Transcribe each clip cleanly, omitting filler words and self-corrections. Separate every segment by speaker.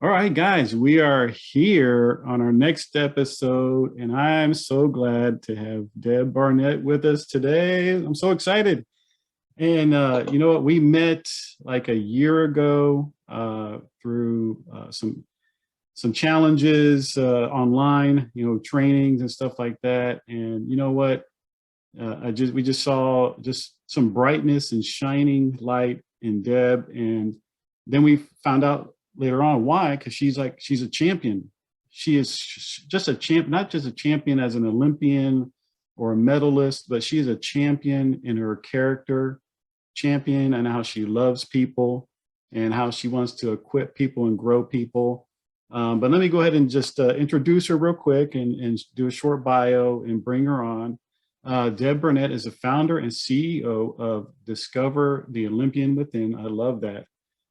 Speaker 1: All right, guys, we are here on our next episode, and I'm so glad to have Deb Barnett with us today. I'm so excited. And you know what? We met like a year ago through some challenges online, trainings and stuff like that. And you know what? We just saw just some brightness and shining light in Deb, and then we found out later on why, because she's a champion. She is just a champ, not just a champion as an Olympian or a medalist, but she's a champion in her character, champion and how she loves people and how she wants to equip people and grow people. But let me go ahead and just introduce her real quick and do a short bio and bring her on. Deb Barnett is the founder and CEO of Discover the Olympian Within. I love that.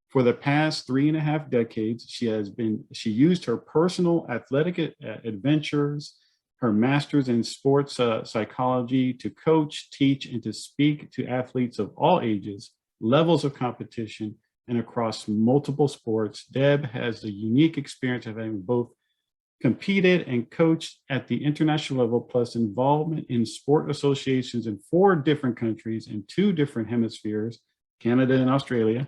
Speaker 1: For the past 3.5 decades, she used her personal athletic adventures, her master's in sports psychology to coach, teach, and to speak to athletes of all ages, levels of competition, and across multiple sports. Deb has the unique experience of having both competed and coached at the international level, plus involvement in sport associations in 4 different countries and 2 different hemispheres, Canada and Australia,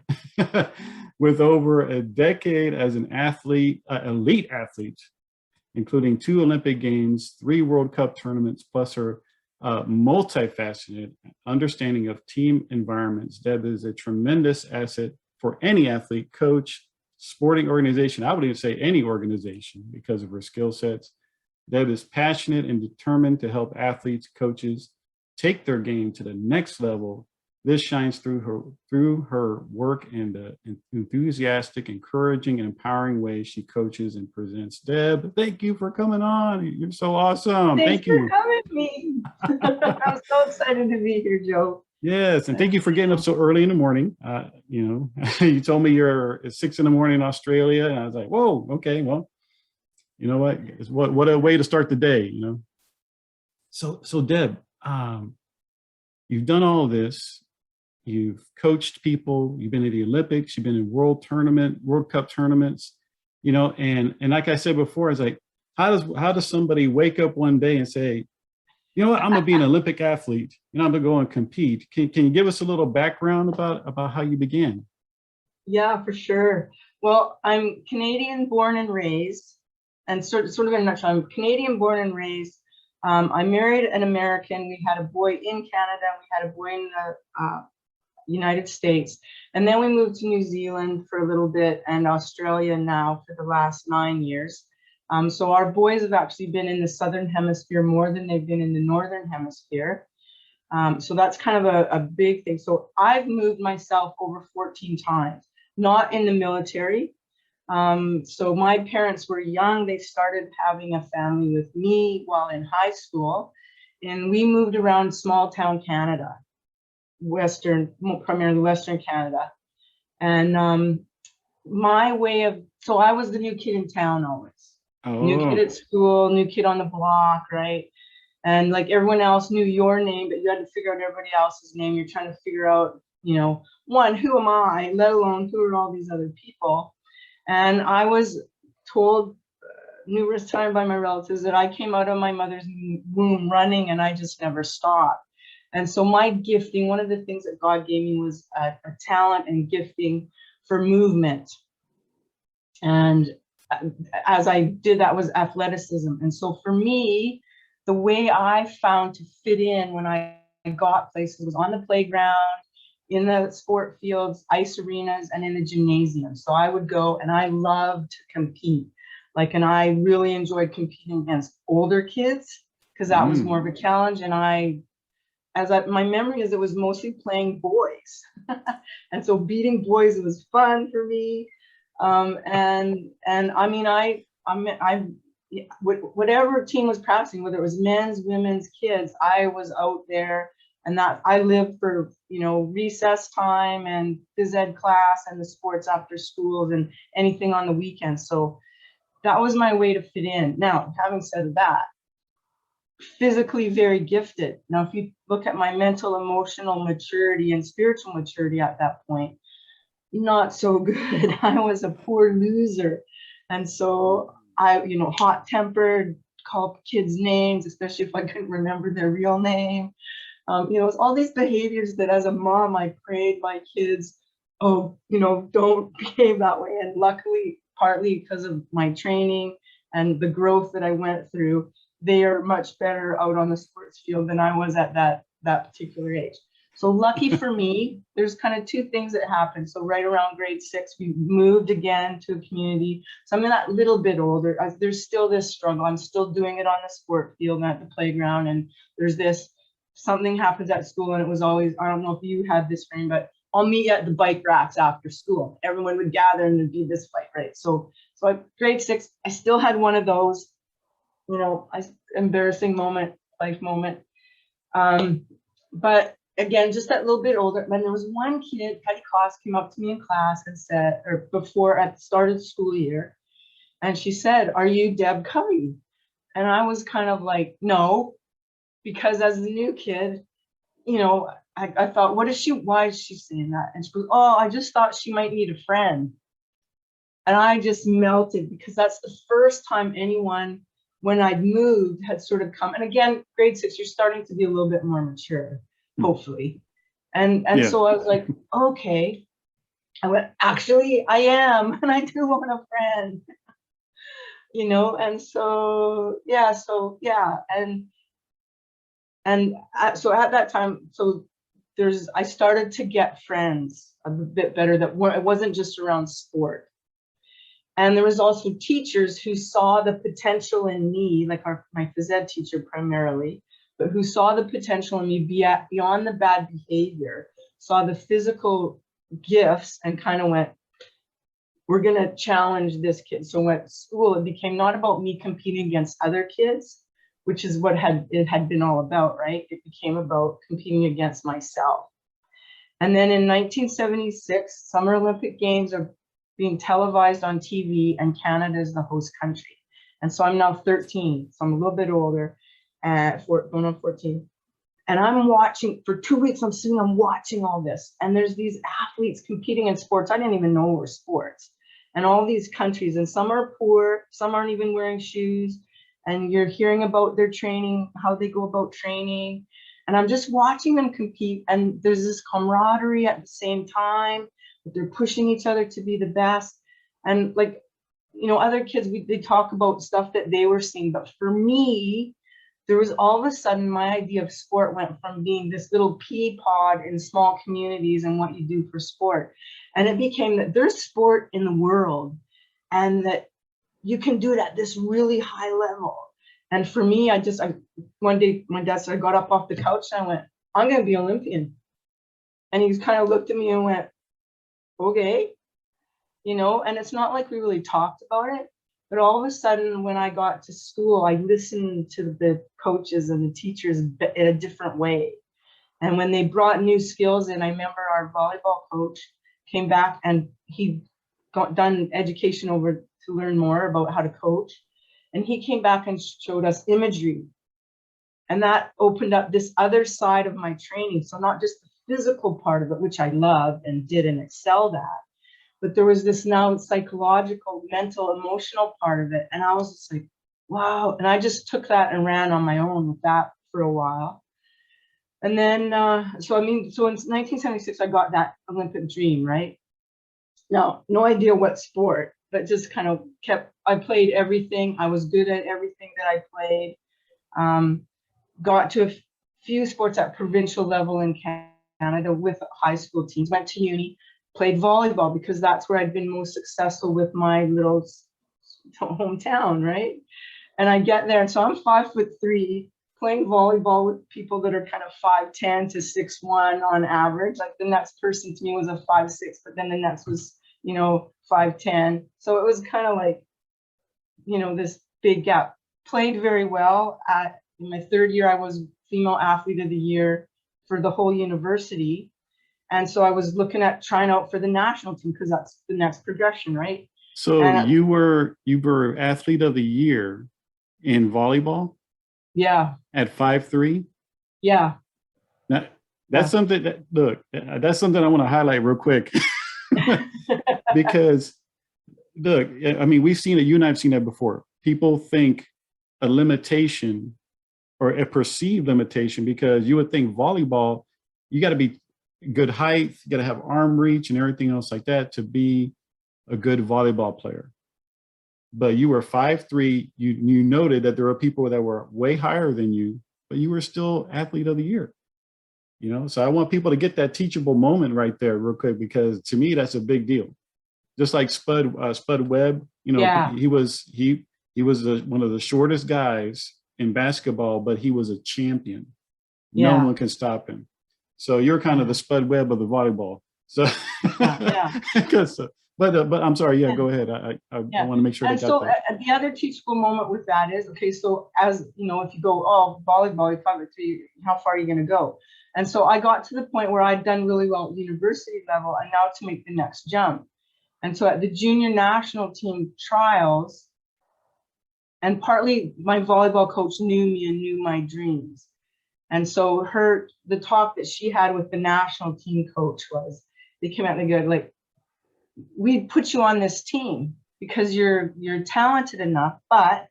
Speaker 1: with over a decade as an athlete, elite athlete, including 2 Olympic Games, 3 World Cup tournaments, plus her multifaceted understanding of team environments. Deb is a tremendous asset for any athlete, coach, sporting organization. I would even say any organization because of her skill sets. Deb is passionate and determined to help athletes, coaches take their game to the next level. This shines through her work and the enthusiastic, encouraging, and empowering way she coaches and presents. Deb, thank you for coming on. You're so awesome.
Speaker 2: Thanks
Speaker 1: Thank you
Speaker 2: for having me. I'm so excited to be here, Joe.
Speaker 1: Yes, and thank you for getting up so early in the morning. You told me you're at 6 in the morning in Australia, and I was like, "Whoa, okay, well, you know what? What a way to start the day." So Deb, you've done all of this. You've coached people. You've been at the Olympics. You've been in World Cup tournaments. And like I said before, it's like, how does somebody wake up one day and say, you know what, I'm gonna be an Olympic athlete, and I'm gonna go and compete. Can you give us a little background about how you began?
Speaker 2: Yeah, for sure. Well, I'm Canadian born and raised, and sort of in a nutshell, I'm Canadian born and raised. I married an American. We had a boy in Canada. We had a boy in the United States, and then we moved to New Zealand for a little bit and Australia now for the last 9 years. So our boys have actually been in the Southern Hemisphere more than they've been in the Northern Hemisphere. So that's kind of a big thing. So I've moved myself over 14 times, not in the military. So my parents were young. They started having a family with me while in high school, and we moved around small town Canada, primarily Western Canada. And so I was the new kid in town always. New kid at school, new kid on the block, right? And like everyone else knew your name, but you had to figure out everybody else's name. You're trying to figure out, one, who am I, let alone who are all these other people? And I was told numerous times by my relatives that I came out of my mother's womb running, and I just never stopped. And so my gifting, one of the things that God gave me was a talent and gifting for movement. And as I did, that was athleticism. And so for me, the way I found to fit in when I got places was on the playground, in the sport fields, ice arenas, and in the gymnasium. So I would go, and I loved to compete. And I really enjoyed competing against older kids because that was more of a challenge. And my memory is it was mostly playing boys. And so beating boys was fun for me. And I mean, whatever team was practicing, whether it was men's, women's, kids, I was out there, and that I lived for, recess time and phys ed class and the sports after schools and anything on the weekends. So that was my way to fit in. Now, having said that, physically very gifted. Now, if you look at my mental, emotional maturity and spiritual maturity at that point, not so good. I was a poor loser. And so I, hot-tempered, called kids names, especially if I couldn't remember their real name. It's all these behaviors that as a mom, I prayed my kids, oh, don't behave that way. And luckily, partly because of my training and the growth that I went through, they are much better out on the sports field than I was at that particular age. So lucky for me, there's kind of two things that happened. So right around grade 6, we moved again to a community. So I'm that little bit older. There's still this struggle. I'm still doing it on the sport field and at the playground. And there's this, something happens at school, and it was always, I don't know if you had this frame, but I'll meet you at the bike racks after school. Everyone would gather and there'd be this fight, right? So at grade 6, I still had one of those, embarrassing life moment. But again, just that little bit older. And there was one kid, Patty Koss, came up to me in class and said, or before at the start of the school year, and she said, "Are you Deb Covey?" And I was kind of like, no, because as a new kid, I thought, why is she saying that? And she goes, "Oh, I just thought she might need a friend." And I just melted, because that's the first time anyone, when I'd moved, had sort of come. And again, grade 6, you're starting to be a little bit more mature, hopefully. And so I was like, okay. I went, actually, I am, and I do want a friend. And so so at that time, I started to get friends a bit better, that it wasn't just around sport. And there was also teachers who saw the potential in me, like my phys ed teacher primarily, but who saw the potential in me beyond the bad behavior, saw the physical gifts, and kind of went, we're going to challenge this kid. So at school, it became not about me competing against other kids, which is what it had been all about, right? It became about competing against myself. And then in 1976, Summer Olympic Games are being televised on TV, and Canada is the host country. And so I'm now 13, so I'm a little bit older, going on 14. And I'm watching, for 2 weeks, I'm watching all this. And there's these athletes competing in sports I didn't even know were sports. And all these countries, and some are poor, some aren't even wearing shoes. And you're hearing about their training, how they go about training. And I'm just watching them compete. And there's this camaraderie at the same time, but they're pushing each other to be the best. And like, other kids, they talk about stuff that they were seeing. But for me, there was all of a sudden, my idea of sport went from being this little pea pod in small communities and what you do for sport. And it became that there's sport in the world, and that you can do it at this really high level. And for me, one day, my dad said, I got up off the couch and I went, I'm going to be Olympian. And he kind of looked at me and went, okay, and it's not like we really talked about it. But all of a sudden, when I got to school, I listened to the coaches and the teachers in a different way. And when they brought new skills in, I remember our volleyball coach came back, and he got done education over to learn more about how to coach. And he came back and showed us imagery. And that opened up this other side of my training. So not just the physical part of it, which I loved and did and excelled at, but there was this now psychological, mental, emotional part of it. And I was just like, wow. And I just took that and ran on my own with that for a while. And then, so in 1976, I got that Olympic dream, right? Now, no idea what sport, but just kind of I played everything. I was good at everything that I played. Got to a few sports at provincial level in Canada with high school teams, went to uni, played volleyball because that's where I'd been most successful with my little hometown, right? And I get there, and so I'm 5'3", playing volleyball with people that are kind of 5'10" to 6'1" on average. Like the next person to me was a 5'6", but then the next was, 5'10". So it was kind of like, this big gap. Played very well. In my third year, I was female athlete of the year for the whole university. And so I was looking at trying out for the national team because that's the next progression, right?
Speaker 1: So you were athlete of the year in volleyball?
Speaker 2: Yeah.
Speaker 1: At 5'3"?
Speaker 2: Yeah.
Speaker 1: That's something that's something I want to highlight real quick. Because look, I mean, we've seen it, you and I have seen that before. People think a limitation or a perceived limitation, because you would think volleyball, you got to be good height, you got to have arm reach and everything else like that to be a good volleyball player. But you were 5'3", you noted that there were people that were way higher than you, but you were still athlete of the year. You know, so I want people to get that teachable moment right there real quick, because to me, that's a big deal. Just like Spud Webb, you know,
Speaker 2: Yeah.
Speaker 1: he was one of the shortest guys in basketball, but he was a champion. No one can stop him. So you're kind of the Spud Webb of the volleyball. So, but I'm sorry. Yeah, go ahead. I want to make sure.
Speaker 2: And so the other teachable moment with that is, okay, so as you know, if you go, oh, volleyball, how far are you going to go? And so I got to the point where I'd done really well at university level, and now to make the next jump. And so at the junior national team trials, and partly my volleyball coach knew me and knew my dreams. And so the talk that she had with the national team coach was, they came out and they go, like, we put you on this team because you're talented enough, but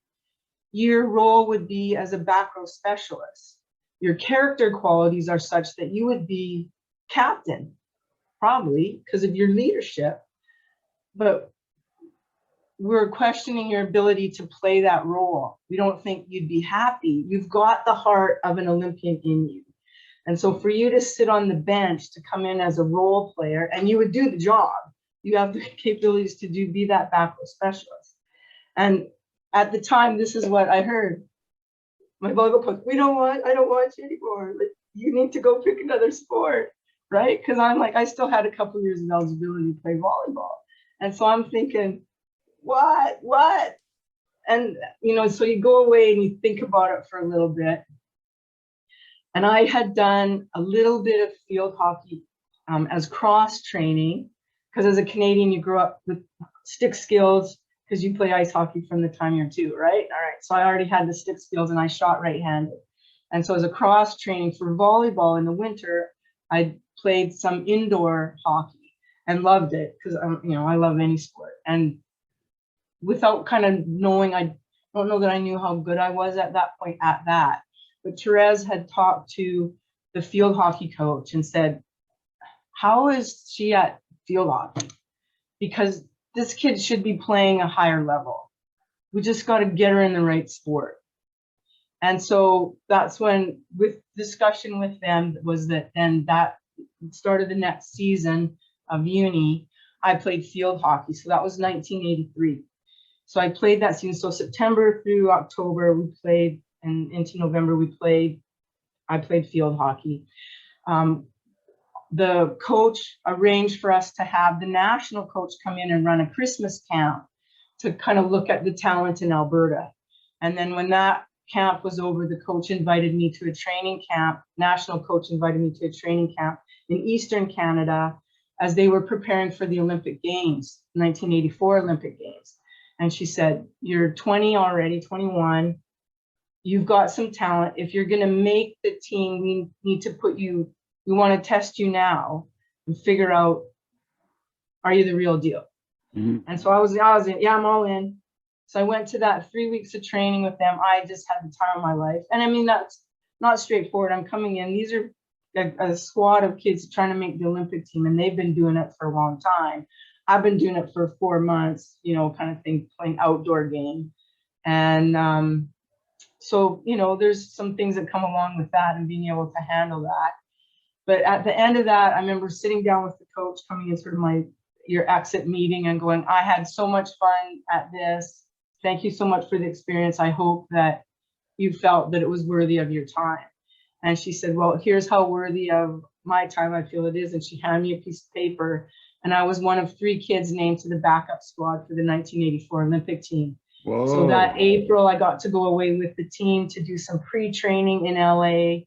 Speaker 2: your role would be as a back row specialist. Your character qualities are such that you would be captain, probably because of your leadership, but we're questioning your ability to play that role. We don't think you'd be happy. You've got the heart of an Olympian in you. And so for you to sit on the bench, to come in as a role player, and you would do the job, you have the capabilities to be that back row specialist. And at the time, this is what I heard. My volleyball coach, I don't want you anymore. Like, you need to go pick another sport, right? Because I'm like, I still had a couple years of eligibility to play volleyball. And so I'm thinking, what? And, you know, so you go away and you think about it for a little bit. And I had done a little bit of field hockey as cross training, because as a Canadian, you grew up with stick skills because you play ice hockey from the time you're 2, right? All right. So I already had the stick skills and I shot right-handed. And so as a cross training for volleyball in the winter, I played some indoor hockey and loved it because, you know, I love any sport. And without kind of knowing, I don't know that I knew how good I was at that point at that. But Therese had talked to the field hockey coach and said, how is she at field hockey? Because this kid should be playing a higher level. We just got to get her in the right sport. And so that's when, with discussion with them, was that then that started the next season of uni, I played field hockey. So that was 1983. So I played that season. So September through October, we played, and into November, I played field hockey. The coach arranged for us to have the national coach come in and run a Christmas camp to kind of look at the talent in Alberta. And then when that camp was over, the coach invited me to a training camp. National coach invited me to a training camp in Eastern Canada as they were preparing for the Olympic Games, 1984 Olympic Games. And she said, you're 20 already, 21. You've got some talent. If you're going to make the team, we need to we want to test you now and figure out, are you the real deal? Mm-hmm. And so I was in, I'm all in. So I went to that 3 weeks of training with them. I just had the time of my life. And I mean, that's not straightforward. I'm coming in. These are a squad of kids trying to make the Olympic team, and they've been doing it for a long time. I've been doing it for 4 months, you know, kind of thing, playing outdoor game. And so, you know, there's some things that come along with that and being able to handle that. But at the end of that, I remember sitting down with the coach coming in sort of your exit meeting and going, I had so much fun at this. Thank you so much for the experience. I hope that you felt that it was worthy of your time. And she said, well, here's how worthy of my time I feel it is. And she handed me a piece of paper. And I was one of 3 kids named to the backup squad for the 1984 Olympic team. Whoa. So that April, I got to go away with the team to do some pre-training in LA.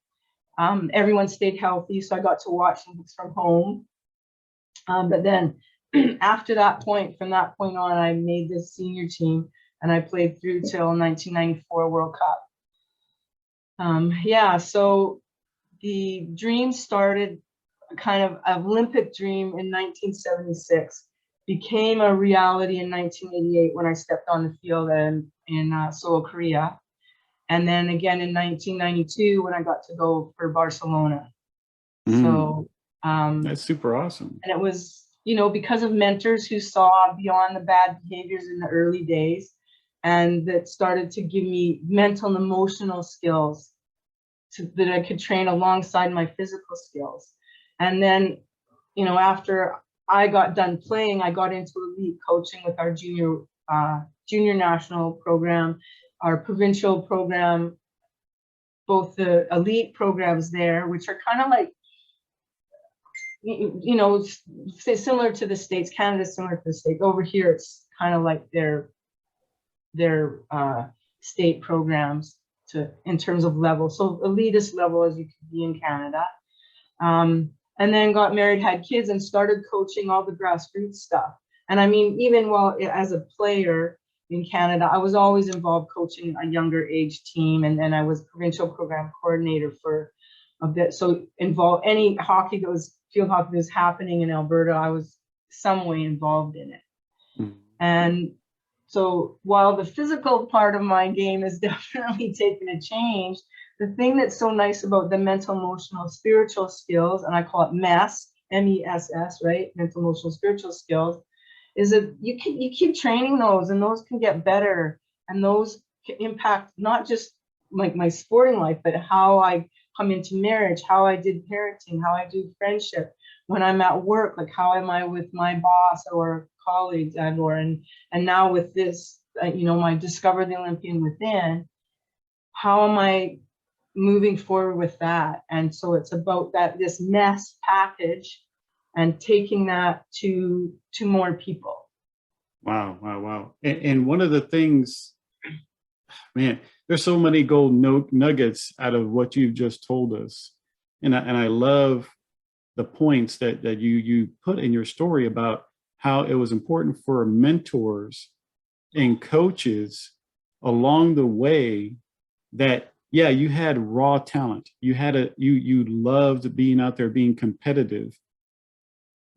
Speaker 2: Everyone stayed healthy, so I got to watch things from home. But then after that point, from that point on, I made this senior team, and I played through till 1994 World Cup. So the dream started, kind of an Olympic dream, in 1976, became a reality in 1988 when I stepped on the field in Seoul, Korea. And then again in 1992 when I got to go for Barcelona. So
Speaker 1: that's super awesome.
Speaker 2: And it was, you know, because of mentors who saw beyond the bad behaviors in the early days, and that started to give me mental and emotional skills that I could train alongside my physical skills. And then, you know, after I got done playing, I got into elite coaching with our junior national program, our provincial program, both the elite programs there, which are kind of like, you know, similar to the States. Canada's similar to the States. Over here, it's kind of like their state programs in terms of level. So elitist level as you could be in Canada. And then got married, had kids, and started coaching all the grassroots stuff. And I mean, even while as a player in Canada, I was always involved coaching a younger age team. And then I was provincial program coordinator for a bit. So involved any hockey that was field hockey that was happening in Alberta, I was some way involved in it. Mm-hmm. And so while the physical part of my game has definitely taken a change, the thing that's so nice about the mental, emotional, spiritual skills, and I call it MESS, MESS, right? Mental, emotional, spiritual skills, is that you keep training those, and those can get better, and those can impact not just like my sporting life, but how I come into marriage, how I did parenting, how I do friendship, when I'm at work, like how am I with my boss or colleagues, and now with this, you know, my Discover the Olympian Within, how am I moving forward with that? And so it's about this MESS package and taking that to more people.
Speaker 1: Wow. And one of the things, man, there's so many gold nuggets out of what you've just told us. And I love the points that you put in your story about how it was important for mentors and coaches along the way that, yeah, you had raw talent. You loved being out there, being competitive.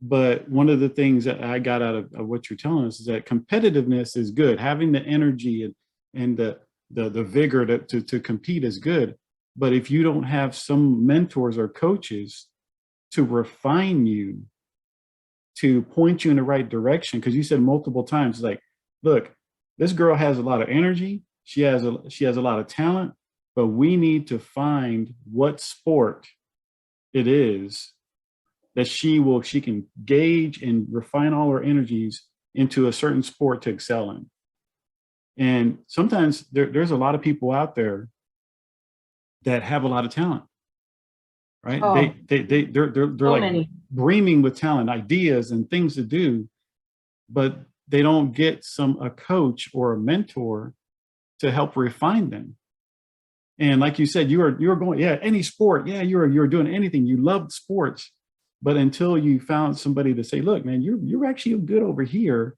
Speaker 1: But one of the things that I got out of what you're telling us is that competitiveness is good. Having the energy and the vigor to compete is good. But if you don't have some mentors or coaches to refine you, to point you in the right direction, because you said multiple times, like, look, this girl has a lot of energy. She has a lot of talent, but we need to find what sport it is that she can gauge and refine all her energies into a certain sport to excel in. And sometimes there's a lot of people out there that have a lot of talent, right? Oh, they're so like many. Brimming with talent, ideas and things to do, but they don't get a coach or a mentor to help refine them. And like you said, you were going, yeah, any sport, yeah, you were doing anything. You loved sports, but until you found somebody to say, look, man, you're actually good over here,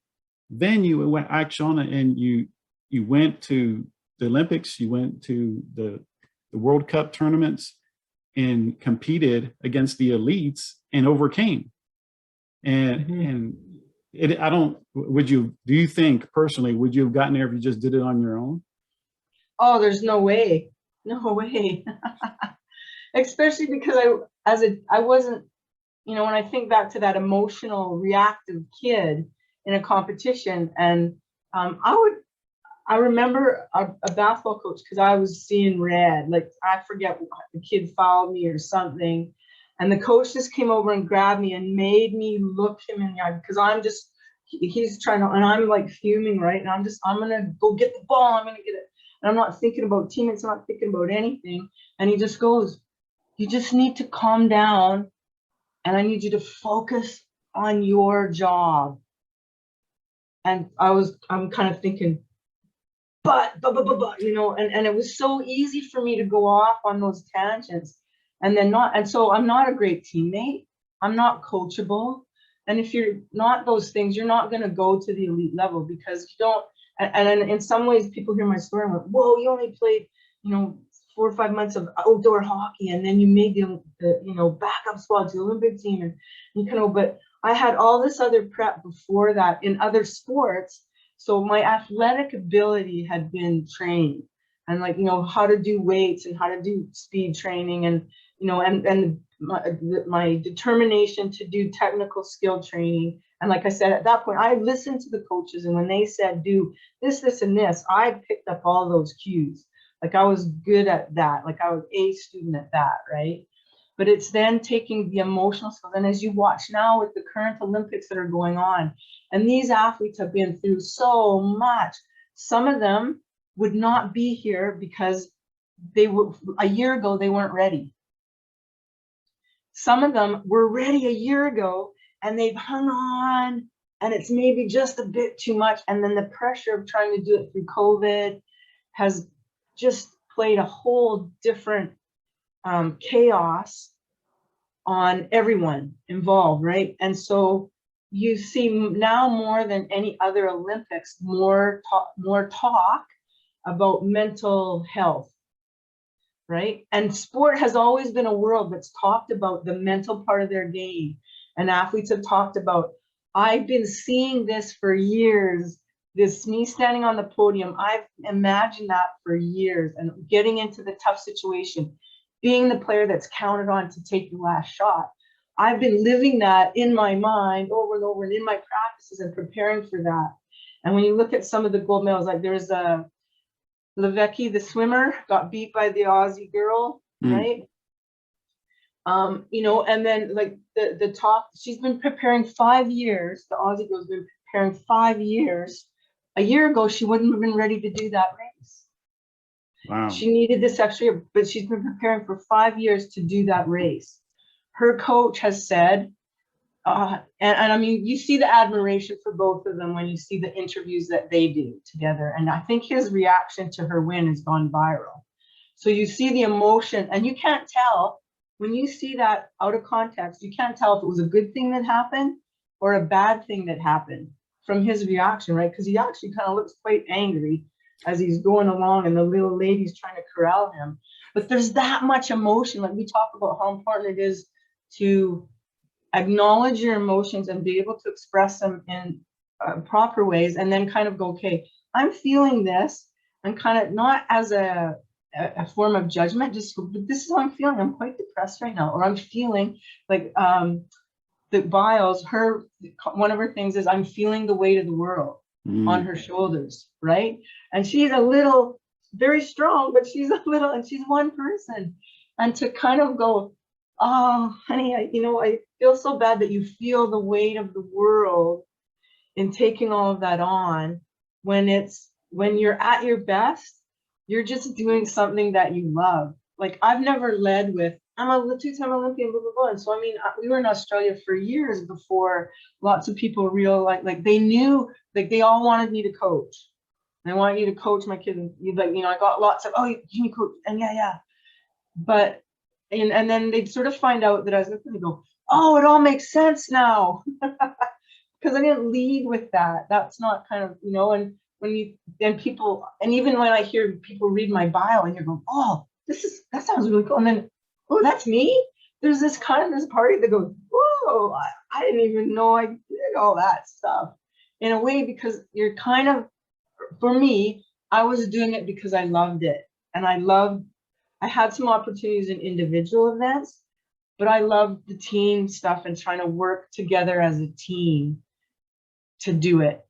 Speaker 1: then you went action and you went to the Olympics, you went to the World Cup tournaments and competed against the elites and overcame. And do you think personally, would you have gotten there if you just did it on your own?
Speaker 2: Oh, there's no way. Especially because I wasn't, you know, when I think back to that emotional, reactive kid in a competition, and I remember a basketball coach, because I was seeing red, like I forget, the kid fouled me or something, and the coach just came over and grabbed me and made me look him in the eye, because he's trying to, and I'm like fuming, right? And I'm gonna go get the ball, I'm gonna get it, and I'm not thinking about teammates, I'm not thinking about anything, and he just goes, you just need to calm down, and I need you to focus on your job. And I'm kind of thinking, but, you know, and it was so easy for me to go off on those tangents, and so I'm not a great teammate. I'm not coachable. And if you're not those things, you're not going to go to the elite level, because you don't, and in some ways people hear my story and go, whoa, you only played, you know, 4 or 5 months of outdoor hockey, and then you made the you know, backup squad to the Olympic team, and you kind of, but I had all this other prep before that in other sports. So my athletic ability had been trained, and like, you know, how to do weights and how to do speed training, and, you know, and my determination to do technical skill training. And like I said, at that point, I listened to the coaches, and when they said, do this, this, and this, I picked up all those cues. Like I was good at that. Like I was a student at that, right? But it's then taking the emotional skills. And as you watch now with the current Olympics that are going on, and these athletes have been through so much, some of them would not be here because they were, a year ago, they weren't ready. Some of them were ready a year ago and they've hung on, and it's maybe just a bit too much. And then the pressure of trying to do it through COVID has just played a whole different chaos on everyone involved, right? And so you see now more than any other Olympics, more talk about mental health, right? And sport has always been a world that's talked about the mental part of their game. And athletes have talked about, I've been seeing this for years, this me standing on the podium, I've imagined that for years, and getting into the tough situation, being the player that's counted on to take the last shot. I've been living that in my mind over and over, and in my practices and preparing for that. And when you look at some of the gold medals, like there's a Levecki, the swimmer, got beat by the Aussie girl, right? You know, and then like the top, she's been preparing 5 years. The Aussie girl's been preparing 5 years. A year ago, she wouldn't have been ready to do that race. Wow. She needed this extra year, but she's been preparing for 5 years to do that race. Her coach has said, and I mean, you see the admiration for both of them when you see the interviews that they do together. And I think his reaction to her win has gone viral. So you see the emotion, and you can't tell when you see that out of context, you can't tell if it was a good thing that happened or a bad thing that happened from his reaction, right? Because he actually kind of looks quite angry as he's going along, and the little lady's trying to corral him. But there's that much emotion. Like we talk about how important it is to acknowledge your emotions and be able to express them in proper ways, and then kind of go, okay, I'm feeling this, and kind of not as a form of judgment, just but this is how I'm feeling. I'm quite depressed right now, or I'm feeling like the Biles, one of her things is, I'm feeling the weight of the world on her shoulders, right? And she's a little, very strong, but she's a little, and she's one person. And to kind of go, oh, honey, I feel so bad that you feel the weight of the world in taking all of that on, when you're at your best, you're just doing something that you love. Like I've never led with, I'm a two-time Olympian, blah, blah, blah. And so, I mean, we were in Australia for years before lots of people realized, like they knew, like they all wanted me to coach. And I want you to coach my kids. Like, I got lots of, oh, you can coach. And yeah. But, and then they'd sort of find out that I was going to go, oh, it all makes sense now. Because I didn't lead with that. That's not kind of, and people, and even when I hear people read my bio and you're going, oh, that sounds really cool. And then, oh, that's me. There's this party that goes, whoa, I didn't even know I did all that stuff, in a way, because you're kind of, for me, I was doing it because I loved it. And I had some opportunities in individual events, but I loved the team stuff and trying to work together as a team to do it.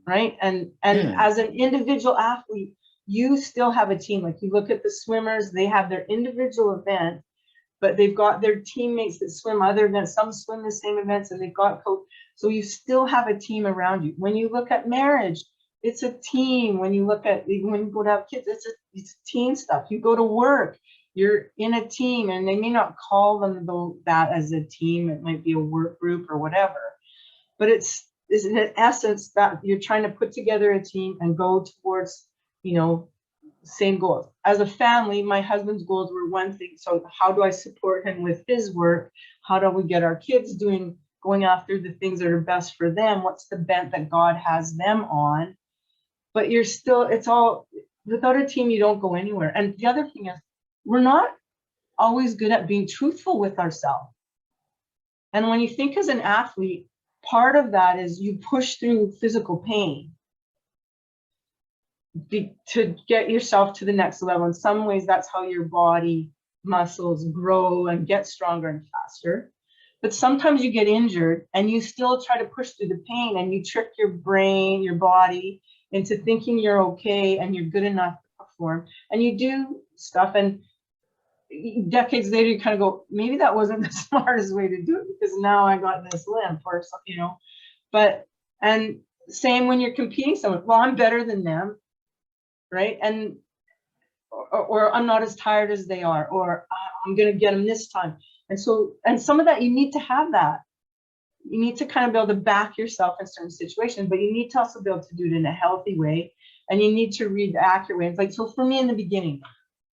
Speaker 2: Right. And as an individual athlete, you still have a team. Like you look at the swimmers, they have their individual event, but they've got their teammates that swim other events. Some swim the same events, and they've got coach. So you still have a team around you. When you look at marriage, it's a team. When you go to have kids, it's team stuff. You go to work, you're in a team, and they may not call them that as a team. It might be a work group or whatever, but it's in essence that you're trying to put together a team and go towards, same goals. As a family, my husband's goals were one thing. So how do I support him with his work? How do we get our kids going after the things that are best for them? What's the bent that God has them on? But it's all, without a team, you don't go anywhere. And the other thing is, we're not always good at being truthful with ourselves. And when you think as an athlete, part of that is you push through physical pain to get yourself to the next level. In some ways, that's how your body muscles grow and get stronger and faster. But sometimes you get injured and you still try to push through the pain, and you trick your brain, your body into thinking you're okay and you're good enough to perform. And you do stuff, and decades later, you kind of go, maybe that wasn't the smartest way to do it, because now I got this limp or something, you know. But, and same when you're competing someone, well, I'm better than them, right? And or I'm not as tired as they are, or I'm going to get them this time. And so, and some of that, you need to have that. You need to kind of be able to back yourself in certain situations, but you need to also be able to do it in a healthy way. And you need to read the accurate way. It's like, so for me in the beginning,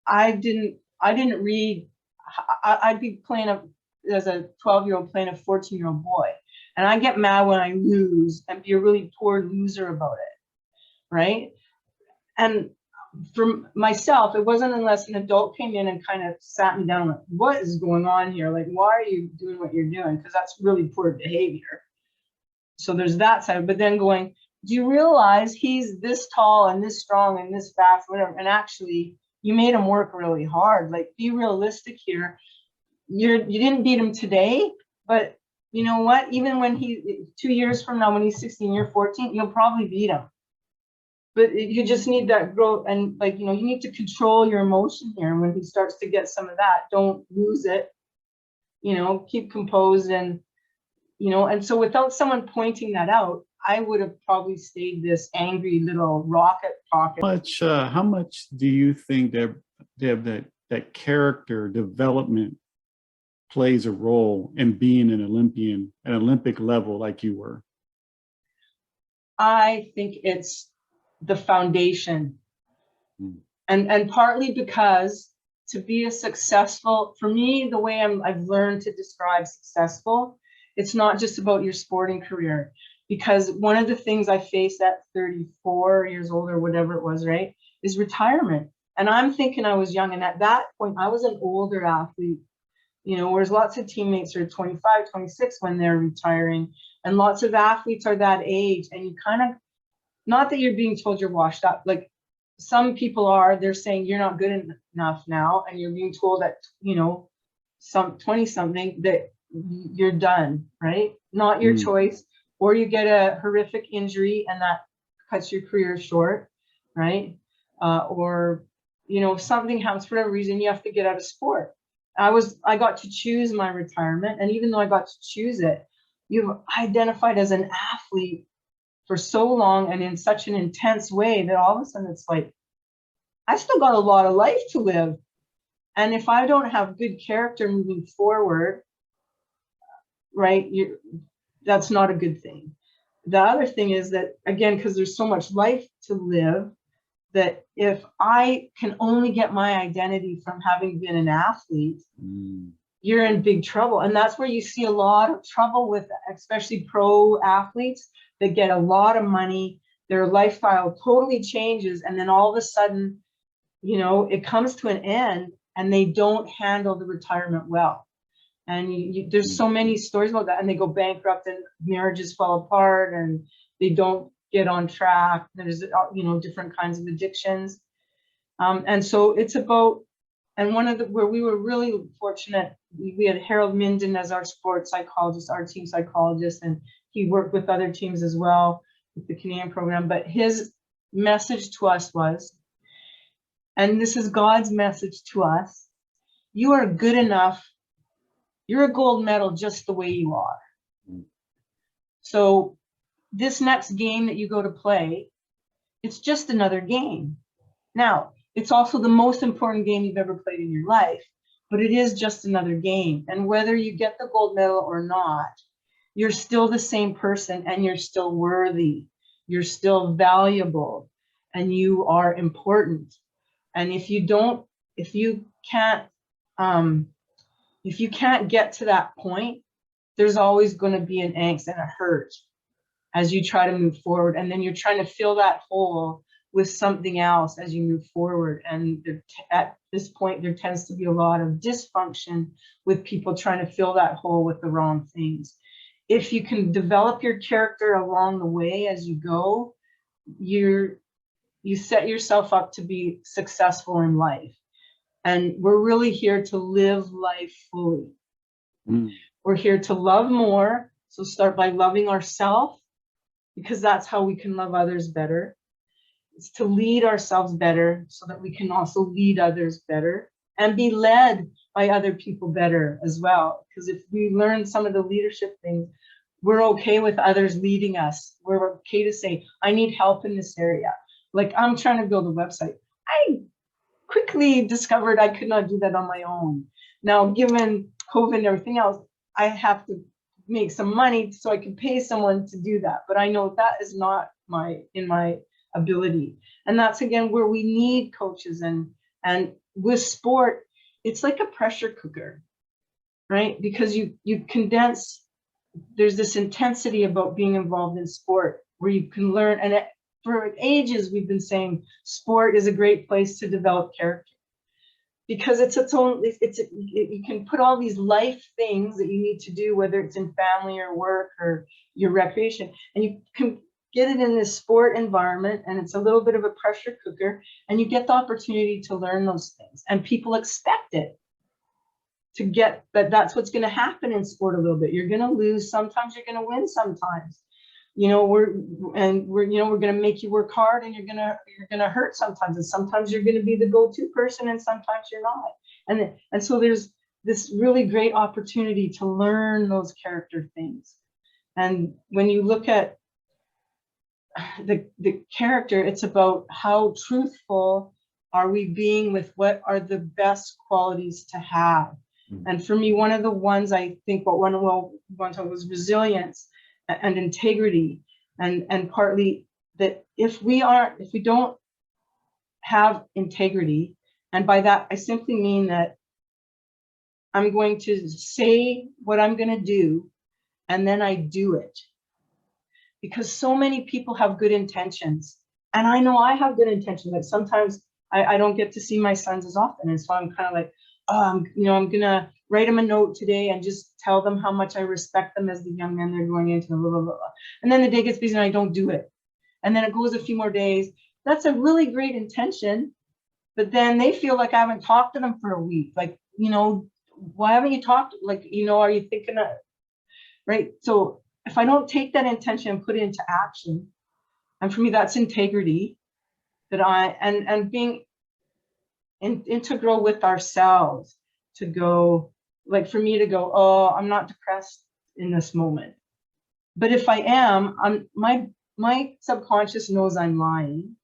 Speaker 2: I didn't read, I'd be playing as a 12-year-old playing a 14-year-old boy. And I get mad when I lose and be a really poor loser about it, right? And for myself, it wasn't unless an adult came in and kind of sat me down, like, what is going on here? Like, why are you doing what you're doing? Because that's really poor behavior. So there's that side. But then going, do you realize he's this tall and this strong and this fast, whatever? And actually, you made him work really hard. Like, be realistic here. You didn't beat him today, but you know what? Even when 2 years from now, when he's 16, you're 14, you'll probably beat him. But you just need that growth, and like, you know, you need to control your emotion here. And when he starts to get some of that, don't lose it, you know, keep composed. And, you know, and so without someone pointing that out, I would have probably stayed this angry little rocket pocket.
Speaker 1: How much do you think that character development plays a role in being an Olympian at Olympic level like you were?
Speaker 2: I think it's the foundation. And partly because to be a successful, for me, the way I've learned to describe successful, it's not just about your sporting career. Because one of the things I faced at 34 years old or whatever it was, right, is retirement. And I'm thinking I was young. And at that point, I was an older athlete, you know, whereas lots of teammates are 25, 26 when they're retiring. And lots of athletes are that age. And you kind of, not that you're being told you're washed up, like some people are, they're saying you're not good enough now. And you're being told that, you know, some 20 something that you're done, right? Not your choice. Or you get a horrific injury and that cuts your career short, right? Or, you know, something happens for whatever reason, you have to get out of sport. I got to choose my retirement. And even though I got to choose it, you've identified as an athlete for so long and in such an intense way that all of a sudden it's like, I still got a lot of life to live. And if I don't have good character moving forward, right, that's not a good thing. The other thing is that, again, because there's so much life to live, that if I can only get my identity from having been an athlete, you're in big trouble. And that's where you see a lot of trouble with, especially pro athletes that get a lot of money, their lifestyle totally changes. And then all of a sudden, you know, it comes to an end and they don't handle the retirement well. And there's so many stories about that, and they go bankrupt and marriages fall apart and they don't get on track. There's, you know, different kinds of addictions. And so it's about, and where we were really fortunate, we had Harold Minden as our sports psychologist, our team psychologist, and he worked with other teams as well with the Canadian program. But his message to us was, and this is God's message to us, you are good enough. You're a gold medal just the way you are. So this next game that you go to play, it's just another game. Now, it's also the most important game you've ever played in your life, but it is just another game. And whether you get the gold medal or not, you're still the same person and you're still worthy. You're still valuable and you are important. And if you can't get to that point, there's always going to be an angst and a hurt as you try to move forward. And then you're trying to fill that hole with something else as you move forward. And at this point, there tends to be a lot of dysfunction with people trying to fill that hole with the wrong things. If you can develop your character along the way as you go, you set yourself up to be successful in life. And we're really here to live life fully. We're here to love more. So start by loving ourselves, because that's how we can love others better. It's to lead ourselves better so that we can also lead others better and be led by other people better as well. Because if we learn some of the leadership things, we're okay with others leading us. We're okay to say, I need help in this area. Like, I'm trying to build a website. I quickly discovered I could not do that on my own. Now, given COVID and everything else, I have to make some money so I can pay someone to do that. But I know that is not in my ability. And that's, again, where we need coaches. And with sport, it's like a pressure cooker, right? Because you condense, there's this intensity about being involved in sport where you can learn. And for ages, we've been saying sport is a great place to develop character, because it's its own, you can put all these life things that you need to do, whether it's in family or work or your recreation, and you can get it in this sport environment, and it's a little bit of a pressure cooker, and you get the opportunity to learn those things, and people expect it to get that. That's what's going to happen in sport a little bit. You're going to lose sometimes, you're going to win sometimes. We're going to make you work hard, and you're going to hurt sometimes, and sometimes you're going to be the go-to person, and sometimes you're not. And so there's this really great opportunity to learn those character things. And when you look at the character, it's about how truthful are we being with what are the best qualities to have. And for me, one of the ones I think one was resilience and integrity, and partly that if we don't have integrity, and by that I simply mean that I'm going to say what I'm going to do, and then I do it. Because so many people have good intentions, and I know I have good intentions. Like, sometimes I don't get to see my sons as often, and so I'm kind of like, I'm gonna write them a note today and just tell them how much I respect them as the young men they're going into, blah, blah, blah. And then the day gets busy and I don't do it. And then it goes a few more days. That's a really great intention, but then they feel like I haven't talked to them for a week. Like, why haven't you talked? Like, are you thinking of, right? So if I don't take that intention and put it into action, and for me, that's integrity, and being integral with ourselves, to go, like, for me to go, oh, I'm not depressed in this moment. But if I am, my subconscious knows I'm lying,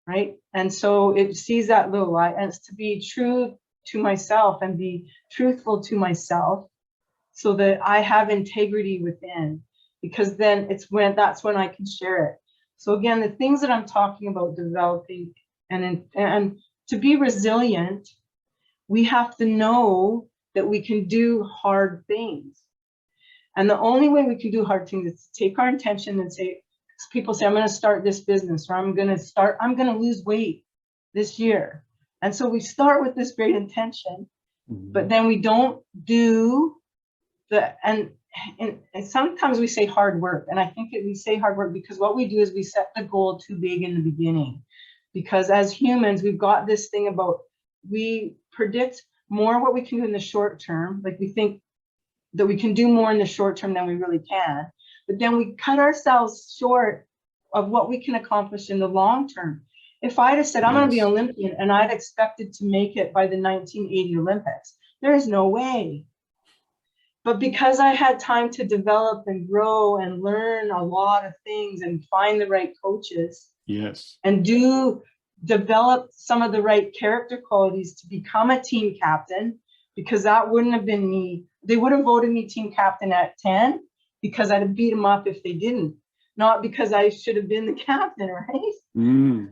Speaker 2: right? And so it sees that little lie, and it's to be true to myself and be truthful to myself, so that I have integrity within, because then that's when I can share it. So again, the things that I'm talking about developing, and to be resilient, we have to know that we can do hard things. And the only way we can do hard things is to take our intention and say, people say, I'm going to start this business, or I'm going to lose weight this year. And so we start with this great intention, but then we don't do and sometimes we say hard work. And I think that we say hard work because what we do is we set the goal too big in the beginning. Because as humans, we've got this thing about, we predict more what we can do in the short term. Like, we think that we can do more in the short term than we really can. But then we cut ourselves short of what we can accomplish in the long term. If I'd have said, I'm going to be an Olympian, and I'd expected to make it by the 1980 Olympics, there is no way. But because I had time to develop and grow and learn a lot of things and find the right coaches, and develop some of the right character qualities to become a team captain, because that wouldn't have been me. They would have voted me team captain at 10 because I'd have beat them up if they didn't, not because I should have been the captain, right?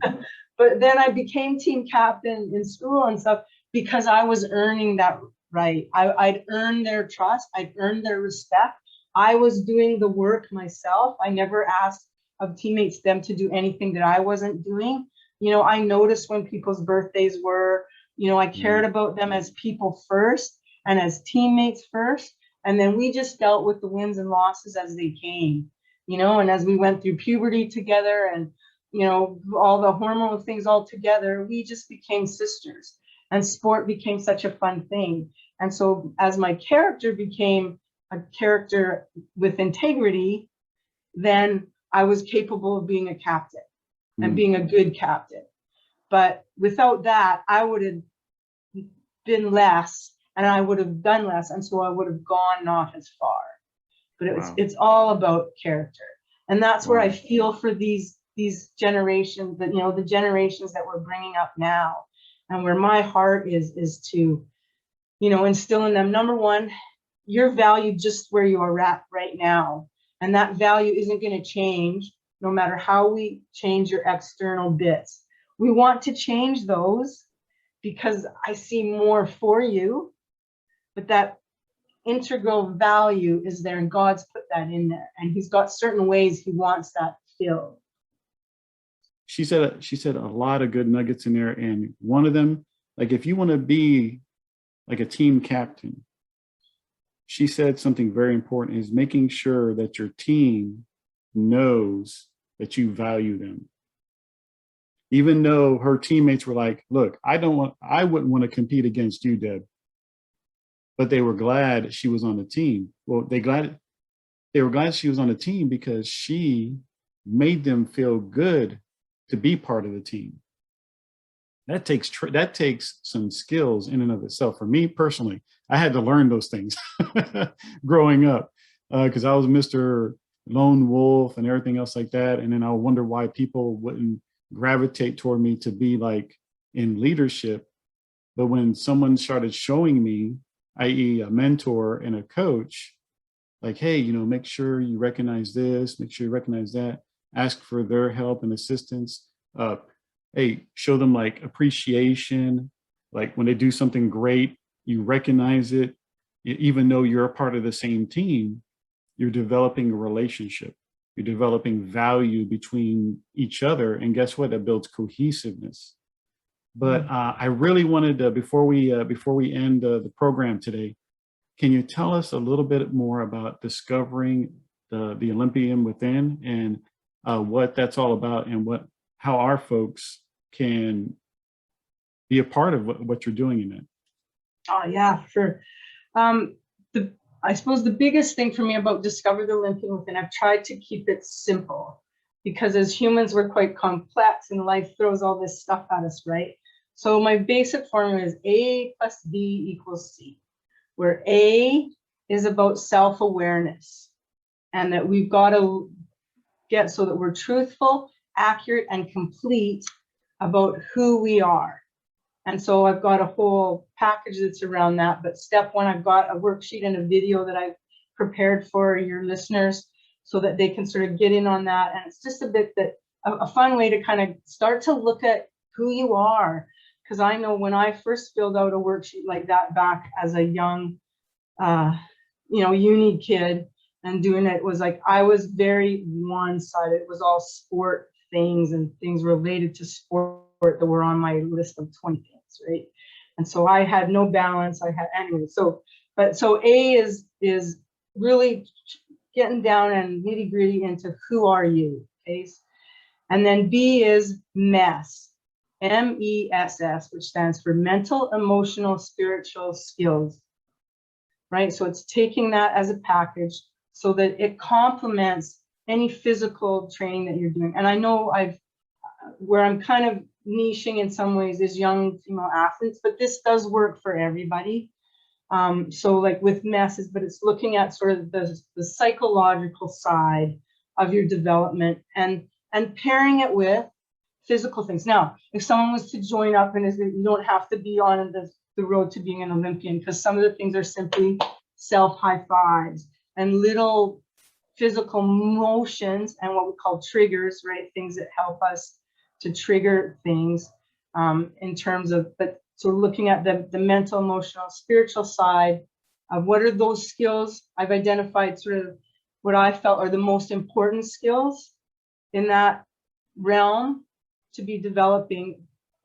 Speaker 2: But then I became team captain in school and stuff because I was earning that right. I'd earned their trust. I'd earned their respect. I was doing the work myself. I never asked of teammates, them to do anything that I wasn't doing. You know, I noticed when people's birthdays were, you know, I cared about them as people first and as teammates first. And then we just dealt with the wins and losses as they came, you know, and as we went through puberty together and, you know, all the hormonal things all together, we just became sisters, and sport became such a fun thing. And so as my character became a character with integrity, then I was capable of being a captain and being a good captain. But without that, I would have been less and I would have done less. And so I would have gone not as far. But it's all about character. And that's where I feel for these generations, that, you know, the generations that we're bringing up now, and where my heart is to, you know, instill in them, number one, you're valued just where you are at right now. And that value isn't going to change no matter how we change your external bits. We want to change those because I see more for you, but that integral value is there, and God's put that in there, and he's got certain ways he wants that filled.
Speaker 1: She said a lot of good nuggets in there, and one of them, like, if you want to be like a team captain, she said something very important, is making sure that your team knows that you value them. Even though her teammates were like, look, I wouldn't want to compete against you, Deb. But they were glad she was on the team. Well, they were glad she was on the team because she made them feel good to be part of the team. That takes some skills in and of itself. For me personally, I had to learn those things growing up because I was Mr. Lone Wolf and everything else like that. And then I wonder why people wouldn't gravitate toward me to be like in leadership. But when someone started showing me, i.e. a mentor and a coach, like, hey, you know, make sure you recognize this, make sure you recognize that, ask for their help and assistance. Hey, show them like appreciation. Like when they do something great, you recognize it. Even though you're a part of the same team, you're developing a relationship. You're developing value between each other. And guess what? That builds cohesiveness. But I really wanted to, before we end the program today, can you tell us a little bit more about discovering the Olympian within, and what that's all about, and how our folks can be a part of what you're doing in it?
Speaker 2: Oh yeah, sure. I suppose the biggest thing for me about Discover the Olympian Within, I've tried to keep it simple, because as humans, we're quite complex and life throws all this stuff at us, right? So my basic formula is A plus B equals C, where A is about self-awareness, and that we've got to get so that we're truthful, accurate, and complete about who we are. And so I've got a whole package that's around that. But step one, I've got a worksheet and a video that I've prepared for your listeners so that they can sort of get in on that. And it's just a fun way to kind of start to look at who you are. Because I know when I first filled out a worksheet like that back as a young, uni kid and doing it, was like, I was very one-sided. It was all sport things and things related to sport that were on my list of 20 things, right? And so I had no balance. So A is really getting down and nitty gritty into who are you, okay? And then B is MESS, MESS, which stands for mental, emotional, spiritual skills, right? So it's taking that as a package so that it complements any physical training that you're doing. And I know where I'm kind of niching in some ways is young female athletes, but this does work for everybody. So like with messes, but it's looking at sort of the psychological side of your development and pairing it with physical things. Now, if someone was to join up, and you don't have to be on the road to being an Olympian, because some of the things are simply self high fives and little physical motions and what we call triggers, right? Things that help us to trigger things in terms of, but so looking at the mental, emotional, spiritual side of what are those skills. I've identified sort of what I felt are the most important skills in that realm to be developing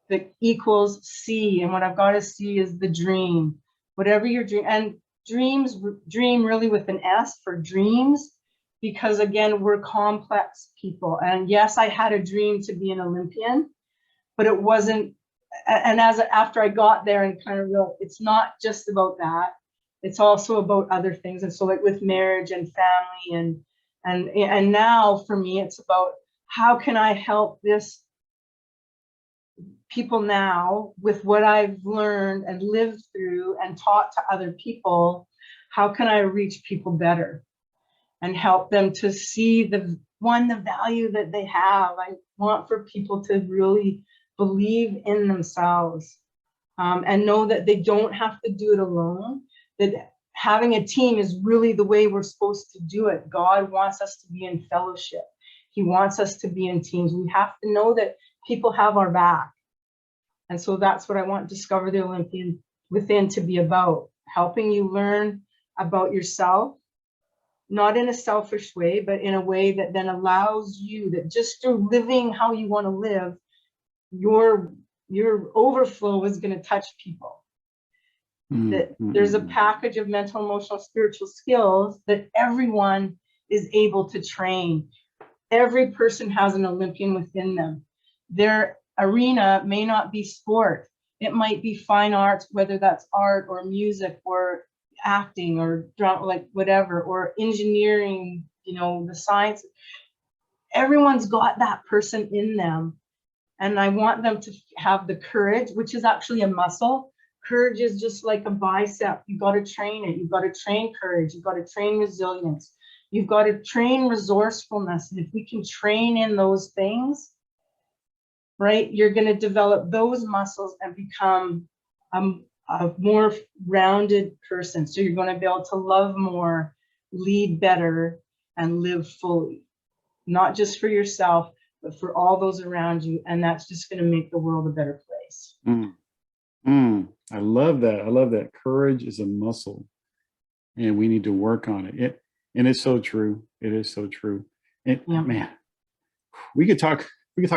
Speaker 2: that equals C. And what I've got to see is the dream, whatever your dream, and dream really with an S for dreams, because again, we're complex people. And yes, I had a dream to be an Olympian, but it wasn't, and after I got there and kind of realized it's not just about that, it's also about other things. And so like with marriage and family and now for me, it's about how can I help this people now with what I've learned and lived through and taught to other people. How can I reach people better and help them to see the value that they have? I want for people to really believe in themselves and know that they don't have to do it alone, that having a team is really the way we're supposed to do it. God wants us to be in fellowship. He wants us to be in teams. We have to know that people have our back. And so that's what I want Discover the Olympian Within to be about, helping you learn about yourself, not in a selfish way, but in a way that then allows you that just through living how you want to live, your overflow is going to touch people. That there's a package of mental, emotional, spiritual skills that everyone is able to train. Every person has an Olympian within them. Their arena may not be sport. It might be fine arts, whether that's art or music or acting or drama, like whatever, or engineering, the science. Everyone's got that person in them. And I want them to have the courage, which is actually a muscle. Courage is just like a bicep. You've got to train it. You've got to train courage. You've got to train resilience. You've got to train resourcefulness. And if we can train in those things, right, you're going to develop those muscles and become a more rounded person. So you're going to be able to love more, lead better, and live fully, not just for yourself, but for all those around you. And that's just going to make the world a better place.
Speaker 1: I love that. I love that. Courage is a muscle and we need to work on it. And it's so true. It is so true. And man, we could talk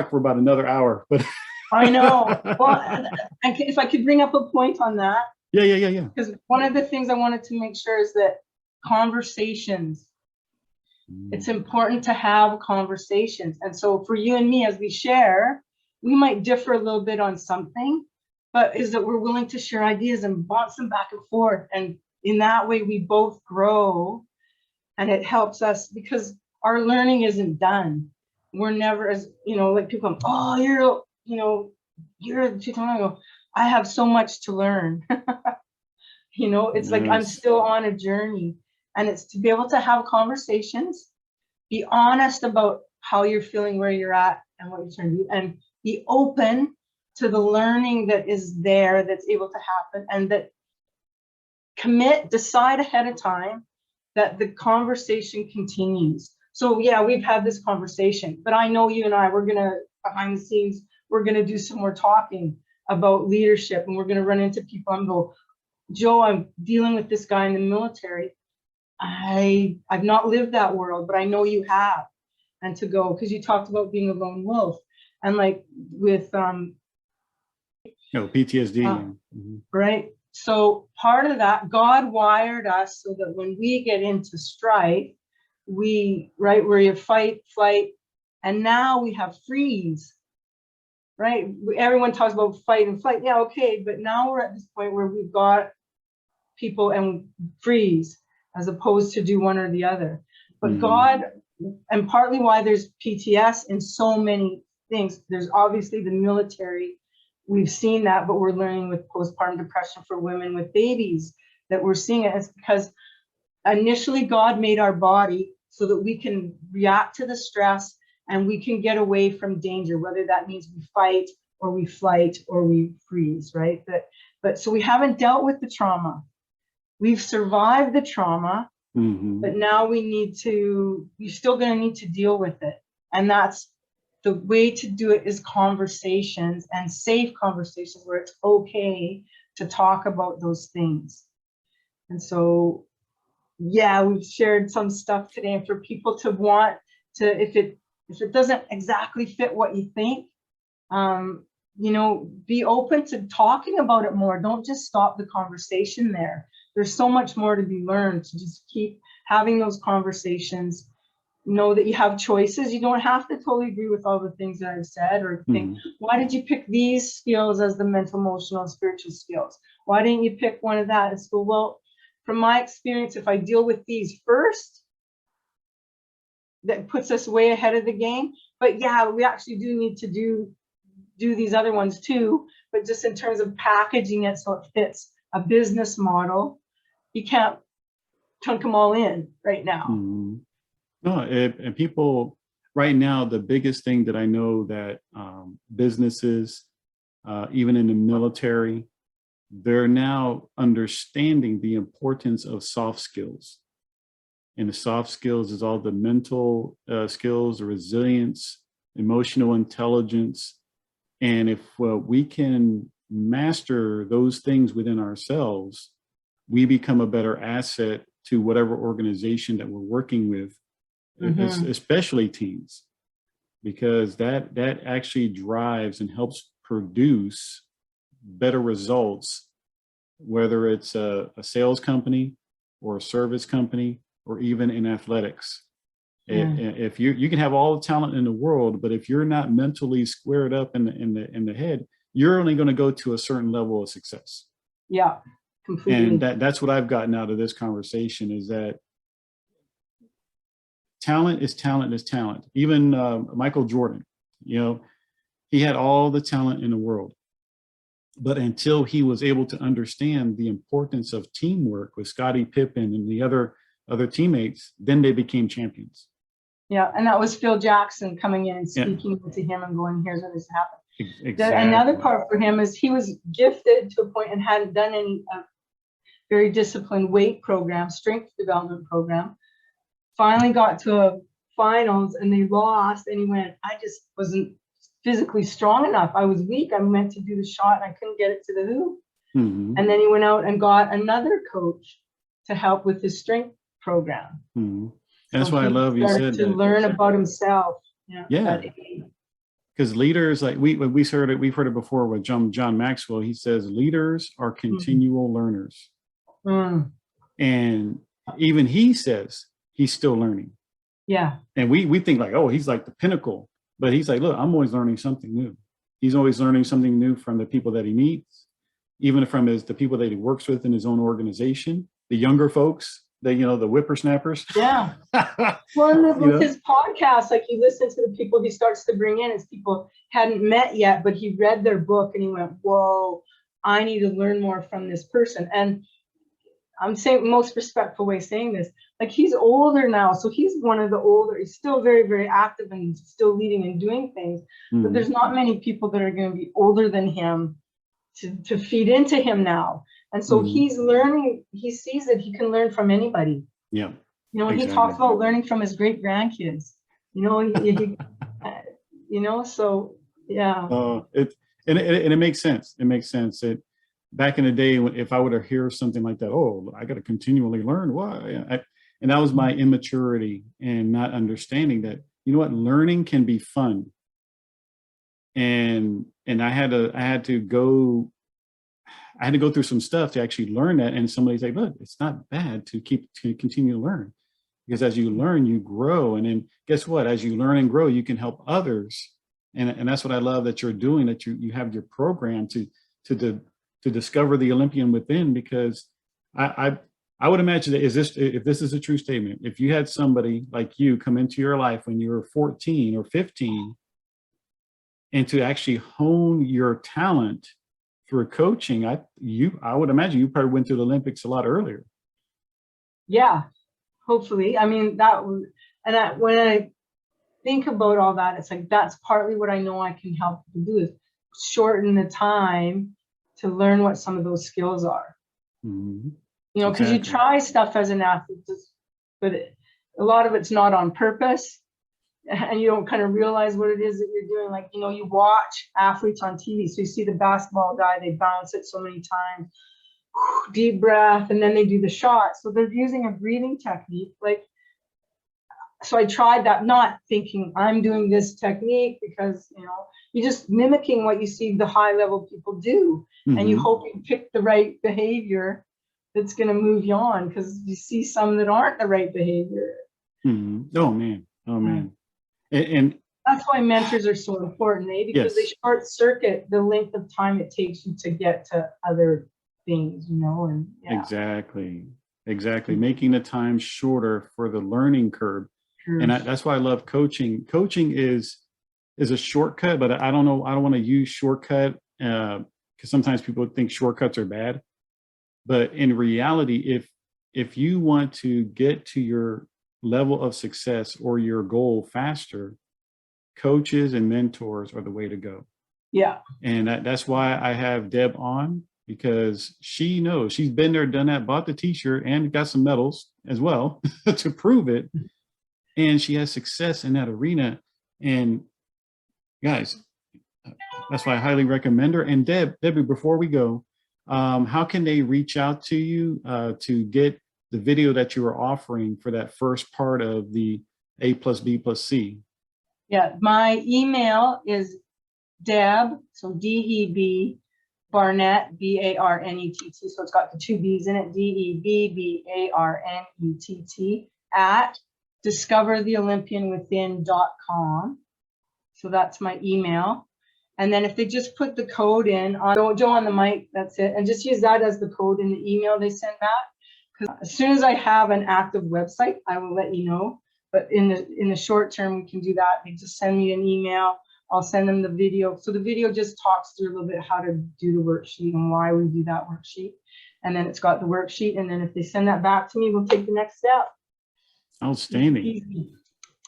Speaker 1: for about another hour, but
Speaker 2: I know. Well, if I could bring up a point on that.
Speaker 1: Yeah.
Speaker 2: Because one of the things I wanted to make sure is that conversations, it's important to have conversations. And so for you and me, as we share, we might differ a little bit on something, but is that we're willing to share ideas and bounce them back and forth. And in that way, we both grow and it helps us because our learning isn't done. We're never as, like people come, oh, you're 2,000. I have so much to learn. It's like I'm still on a journey. And it's to be able to have conversations, be honest about how you're feeling, where you're at, and what you're trying to do, and be open to the learning that is there, that's able to happen, and that decide ahead of time that the conversation continues. So yeah, we've had this conversation, but I know you and I, we're gonna, behind the scenes, we're gonna do some more talking about leadership, and we're gonna run into people and go, Joe, I'm dealing with this guy in the military. I've not lived that world, but I know you have. And to go, because you talked about being a lone wolf, and like with
Speaker 1: PTSD,
Speaker 2: right? So part of that, God wired us so that when we get into strife, where you fight, flight, and now we have freeze, right? Everyone talks about fight and flight. Yeah, okay, but now we're at this point where we've got people and freeze as opposed to do one or the other. But God, and partly why there's PTS in so many things, there's obviously the military. We've seen that, but we're learning with postpartum depression for women with babies that we're seeing it. It's because initially God made our body so that we can react to the stress and we can get away from danger, whether that means we fight or we flight or we freeze, right? But so we haven't dealt with the trauma. We've survived the trauma, but now we're still going to need to deal with it. And that's the way to do it, is conversations, and safe conversations where it's okay to talk about those things. And so, yeah, we've shared some stuff today, and for people to want to, if it if it doesn't exactly fit what you think, you know, be open to talking about it more. Don't just stop the conversation there. There's so much more to be learned. To just keep having those conversations. Know that you have choices. You don't have to totally agree with all the things that I've said, or think, why did you pick these skills as the mental, emotional, and spiritual skills? Why didn't you pick one of that? And so, well, from my experience, if I deal with these first, that puts us way ahead of the game. But yeah, we actually do need to do these other ones too, but just in terms of packaging it so it fits a business model, you can't chunk them all in right now.
Speaker 1: No, and people right now, the biggest thing that I know that businesses, even in the military, they're now understanding the importance of soft skills. And the soft skills is all the mental skills, the resilience, emotional intelligence. And if we can master those things within ourselves, we become a better asset to whatever organization that we're working with, especially teams, because that actually drives and helps produce better results, whether it's a sales company or a service company or even in athletics. If you can have all the talent in the world, but if you're not mentally squared up in the head, you're only going to go to a certain level of success.
Speaker 2: Yeah, completely.
Speaker 1: And that's what I've gotten out of this conversation, is that talent is talent is talent. Even Michael Jordan, you know, he had all the talent in the world, but until he was able to understand the importance of teamwork with Scottie Pippen and the other teammates, then they became champions.
Speaker 2: Yeah, and that was Phil Jackson coming in and speaking to him and going, here's what has happened.
Speaker 1: Exactly.
Speaker 2: Another part for him is he was gifted to a point and hadn't done any very disciplined weight program, strength development program. Finally got to a finals and they lost, and he went, I just wasn't physically strong enough. I was weak. I meant to do the shot and I couldn't get it to the hoop. And then he went out and got another coach to help with his strength program.
Speaker 1: That's why I love you said
Speaker 2: to
Speaker 1: that.
Speaker 2: learn about himself.
Speaker 1: Yeah. Because leaders, like we've heard it before with John Maxwell. He says leaders are continual learners. And even he says he's still learning.
Speaker 2: Yeah.
Speaker 1: And we think like, oh, he's like the pinnacle. But he's like, look, I'm always learning something new. He's always learning something new from the people that he meets, even from the people that he works with in his own organization, the younger folks, the whippersnappers.
Speaker 2: Yeah. Well, with his podcast, like you listen to the people he starts to bring in, as people hadn't met yet, but he read their book and he went, whoa, I need to learn more from this person. And I'm saying most respectful way of saying this, like he's older now. So he's one of the older, he's still very, very active and still leading and doing things. But there's not many people that are going to be older than him to feed into him now. And so he's learning, he sees that he can learn from anybody.
Speaker 1: Yeah.
Speaker 2: He talks about learning from his great grandkids, so yeah.
Speaker 1: It makes sense. It makes sense. Back in the day, if I were to hear something like that, oh, I got to continually learn. Why? And that was my immaturity and not understanding that, you know what, learning can be fun. And I had to go through some stuff to actually learn that. And somebody say, look, it's not bad to continue to learn, because as you learn, you grow. And then guess what? As you learn and grow, you can help others. And that's what I love that you're doing, that you have your program to discover the Olympian within, because I would imagine that if this is a true statement, if you had somebody like you come into your life when you were 14 or 15, and to actually hone your talent through coaching, I would imagine you probably went to the Olympics a lot earlier.
Speaker 2: Yeah, hopefully. I mean, when I think about all that, it's like, that's partly what I know I can help to do, is shorten the time to learn what some of those skills are. Because you try stuff as an athlete, but a lot of it's not on purpose, and you don't kind of realize what it is that you're doing. Like, you watch athletes on TV, so you see the basketball guy, they bounce it so many times, deep breath, and then they do the shot. So they're using a breathing technique. Like, so I tried that, not thinking I'm doing this technique because, you know, you're just mimicking what you see the high level people do. And you hope you pick the right behavior that's going to move you on, because you see some that aren't the right behavior.
Speaker 1: Oh man. And
Speaker 2: that's why mentors are so important, because they short circuit the length of time it takes you to get to other things, you know. And
Speaker 1: exactly making the time shorter for the learning curve. And that's why I love coaching. Coaching is a shortcut, but I don't want to use shortcut because sometimes people think shortcuts are bad. But in reality, if you want to get to your level of success or your goal faster, coaches and mentors are the way to go.
Speaker 2: Yeah.
Speaker 1: And that's why I have Deb on, because she knows, she's been there, done that, bought the t-shirt and got some medals as well to prove it. And she has success in that arena. And guys, that's why I highly recommend her. And Debbie, before we go, how can they reach out to you to get the video that you were offering for that first part of the A+B+C?
Speaker 2: Yeah, my email is Deb, so Deb Barnett, Barnett. So it's got the 2 B's in it, DebBarnett at discovertheolympianwithin.com. So that's my email. And then if they just put the code in on Joe on the mic, that's it. And just use that as the code in the email they send back. Because as soon as I have an active website, I will let you know. But in the short term, we can do that. They just send me an email. I'll send them the video. So the video just talks through a little bit how to do the worksheet and why we do that worksheet. And then it's got the worksheet. And then if they send that back to me, we'll take the next step.
Speaker 1: Outstanding.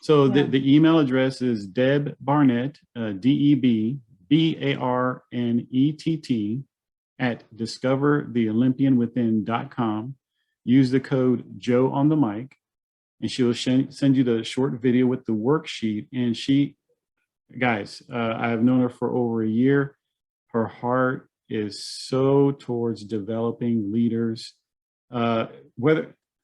Speaker 1: So the email address is Deb Barnett, DebBarnett at discovertheolympianwithin.com. Use the code Joe on the mic, and she'll send you the short video with the worksheet. And guys, I've known her for over a year. Her heart is so towards developing leaders.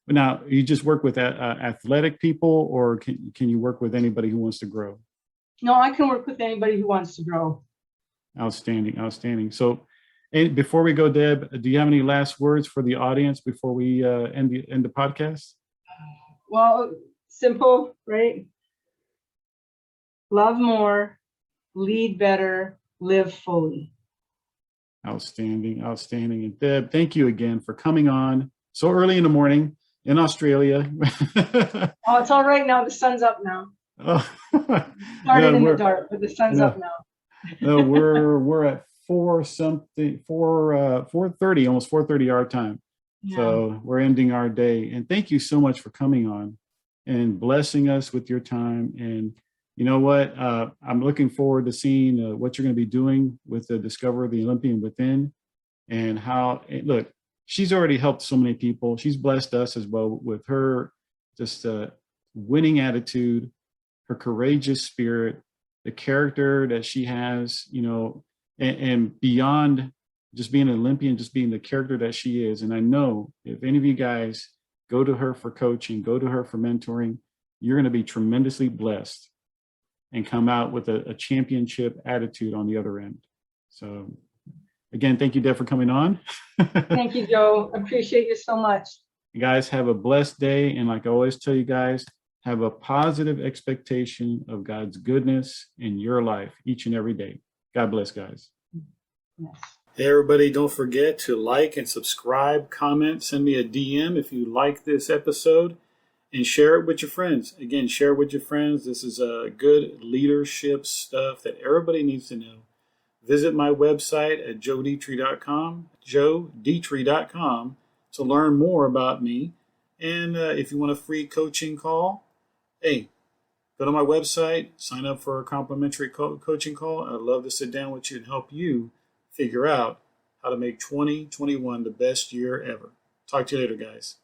Speaker 1: Now, you just work with athletic people, or can you work with anybody who wants to grow?
Speaker 2: No, I can work with anybody who wants to grow.
Speaker 1: Outstanding. So, and before we go, Deb, do you have any last words for the audience before we end the podcast?
Speaker 2: Well, simple, right? Love more, lead better, live fully.
Speaker 1: Outstanding. And Deb, thank you again for coming on so early in the morning in Australia.
Speaker 2: Oh, it's all right now. The sun's up now. Started in the dark, but the sun's up now.
Speaker 1: No, we're at 4:30, almost 4:30 our time. Yeah. So we're ending our day. And thank you so much for coming on and blessing us with your time. And you know what? I'm looking forward to seeing what you're going to be doing with the Discover the Olympian Within, and how, look, she's already helped so many people. She's blessed us as well with her just winning attitude, her courageous spirit, the character that she has, you know, and beyond just being an Olympian, just being the character that she is. And I know if any of you guys go to her for coaching, go to her for mentoring, you're going to be tremendously blessed and come out with a championship attitude on the other end. So again, thank you, Deb, for coming on.
Speaker 2: Thank you, Joe. Appreciate you so much.
Speaker 1: You guys have a blessed day. And like I always tell you guys, have a positive expectation of God's goodness in your life each and every day. God bless, guys.
Speaker 2: Yes.
Speaker 1: Hey, everybody, don't forget to like and subscribe, comment, send me a DM if you like this episode, and share it with your friends. Again, share it with your friends. This is good leadership stuff that everybody needs to know. Visit my website at joedetrie.com, joedetrie.com, to learn more about me. And if you want a free coaching call, hey, go to my website, sign up for a complimentary coaching call. I'd love to sit down with you and help you figure out how to make 2021 the best year ever. Talk to you later, guys.